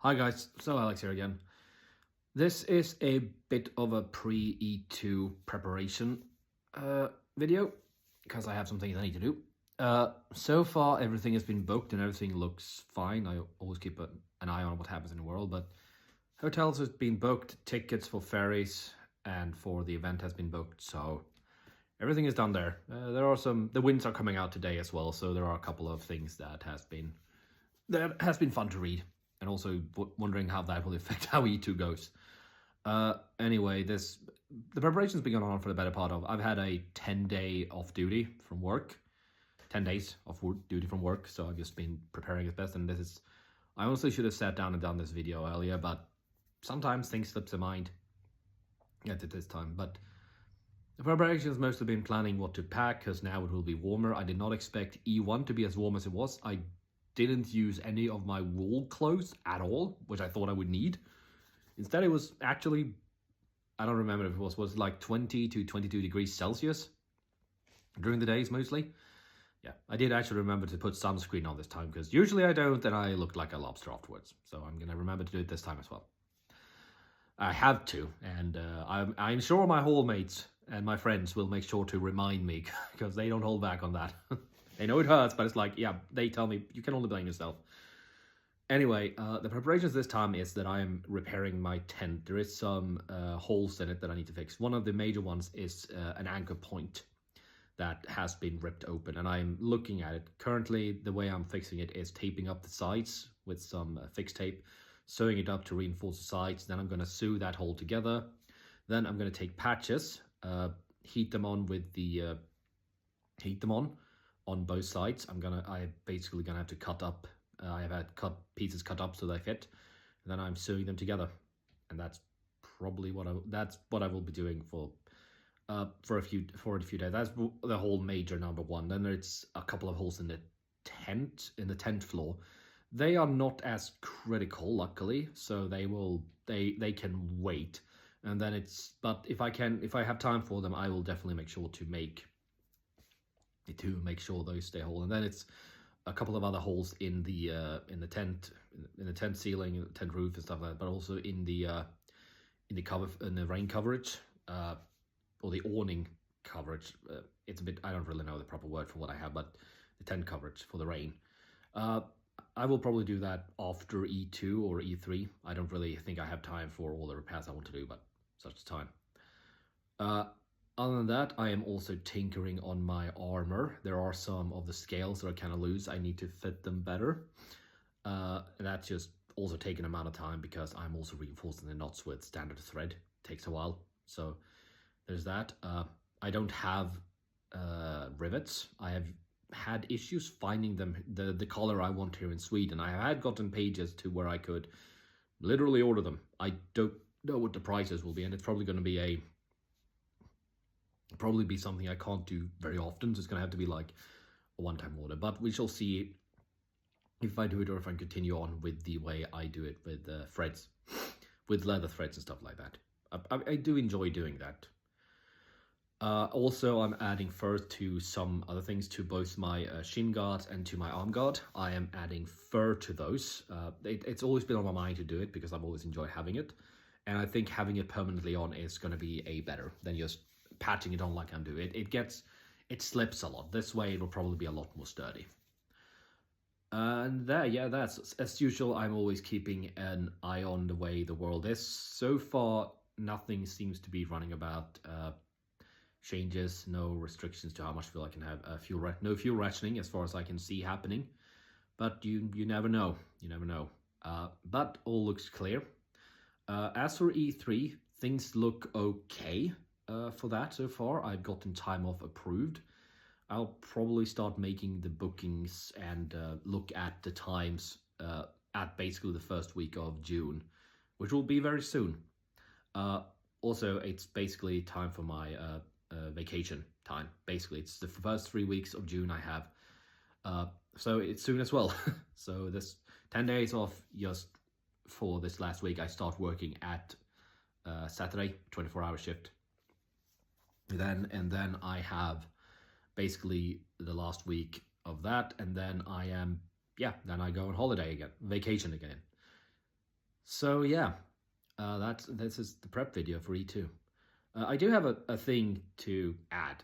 Hi guys, so Alex here again. This is a bit of a pre-E2 preparation video, because I have some things I need to do. So far everything has been booked and everything looks fine. I always keep an eye on what happens in the world, but hotels has been booked, tickets for ferries and for the event has been booked, so everything is done there. The winds are coming out today as well, so there are a couple of things that has been fun to read. And also wondering how that will affect how E2 goes. Anyway, the preparation's been going on for the better part of... I've had a 10-day off duty from work. 10 days off duty from work, so I've just been preparing as best. And I honestly should have sat down and done this video earlier, but sometimes things slip to mind at this time. But the preparation has mostly been planning what to pack, because now it will be warmer. I did not expect E1 to be as warm as it was. I didn't use any of my wool clothes at all, which I thought I would need. Instead, it was actually, I don't remember if it was like 20 to 22 degrees Celsius during the days mostly. Yeah, I did actually remember to put sunscreen on this time, because usually I don't, and I looked like a lobster afterwards. So I'm going to remember to do it this time as well. I have to, and I'm sure my hallmates and my friends will make sure to remind me, because they don't hold back on that. They know it hurts, but it's like, yeah, they tell me you can only blame yourself. Anyway, the preparations this time is that I am repairing my tent. There is some holes in it that I need to fix. One of the major ones is an anchor point that has been ripped open, and I'm looking at it. Currently, the way I'm fixing it is taping up the sides with some fixed tape, sewing it up to reinforce the sides. Then I'm going to sew that hole together. Then I'm going to take patches, heat them on on both sides. I'm basically gonna have to cut up. I have had pieces cut up so they fit, and then I'm sewing them together, and that's probably what I will be doing for a few days. That's the whole major number one. Then there's a couple of holes in the tent floor. They are not as critical, luckily, so they can wait. And then but if I have time for them, I will definitely make sure to make sure those stay whole. And then it's a couple of other holes in the tent ceiling, tent roof and stuff like that, but also in the rain coverage, or the awning coverage. It's a bit, I don't really know the proper word for what I have, but the tent coverage for the rain. I will probably do that after E2 or E3. I don't really think I have time for all the repairs I want to do, but such time. Other than that, I am also tinkering on my armor. There are some of the scales that are kind of loose. I need to fit them better. And that's just also taking an amount of time, because I'm also reinforcing the knots with standard thread. It takes a while. So there's that. I don't have rivets. I have had issues finding them, the color I want here in Sweden. I had gotten pages to where I could literally order them. I don't know what the prices will be, and it's probably going to be something I can't do very often, so it's going to have to be like a one-time order. But we shall see if I do it, or if I continue on with the way I do it with threads, with leather threads and stuff like that. I do enjoy doing that. Also, I'm adding fur to some other things, to both my shin guards and to my arm guard. I am adding fur to those. It's always been on my mind to do it, because I've always enjoyed having it. And I think having it permanently on is going to be better than just patching it on like I'm doing. It slips a lot. This way it will probably be a lot more sturdy. And that's as usual. I'm always keeping an eye on the way the world is. So far, nothing seems to be running about changes, no restrictions to how much fuel I can have, no fuel rationing as far as I can see happening. But you never know. You never know. But all looks clear. As for E3, things look okay. For that so far. I've gotten time off approved. I'll probably start making the bookings and look at the times at basically the first week of June, which will be very soon. Also, it's basically time for my vacation time. Basically, it's the first 3 weeks of June I have. So it's soon as well. So this 10 days off just for this last week. I start working at Saturday, 24-hour shift. And then I have basically the last week of that, and then then I go on holiday again, vacation again. So yeah, this is the prep video for E2. I do have a thing to add.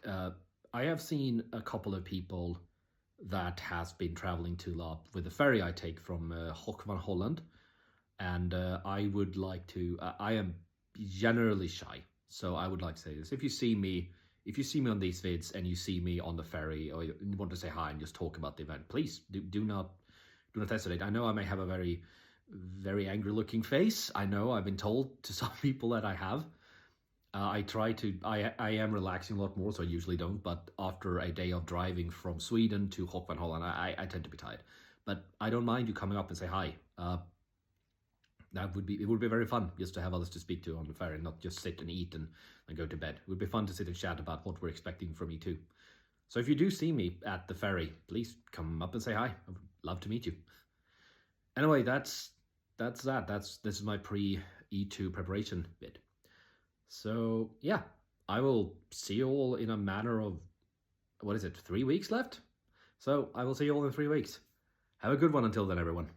I have seen a couple of people that has been traveling to LARP with the ferry I take from Hoek van Holland, and I would like to. I am generally shy, so I would like to say this: if you see me on these vids and you see me on the ferry, or you want to say hi and just talk about the event, please do not hesitate. I know I may have a very angry looking face. I know I've been told to some people that I have. I am relaxing a lot more, so I usually don't, but after a day of driving from Sweden to Hoek van Holland, I tend to be tired. But I don't mind you coming up and say hi. It would be very fun just to have others to speak to on the ferry, not just sit and eat and go to bed. It would be fun to sit and chat about what we're expecting from me too. So if you do see me at the ferry, please come up and say hi. I would love to meet you. Anyway, this is my pre-E2 preparation vid. So yeah, I will see you all in a matter of, 3 weeks left? So I will see you all in 3 weeks. Have a good one until then, everyone.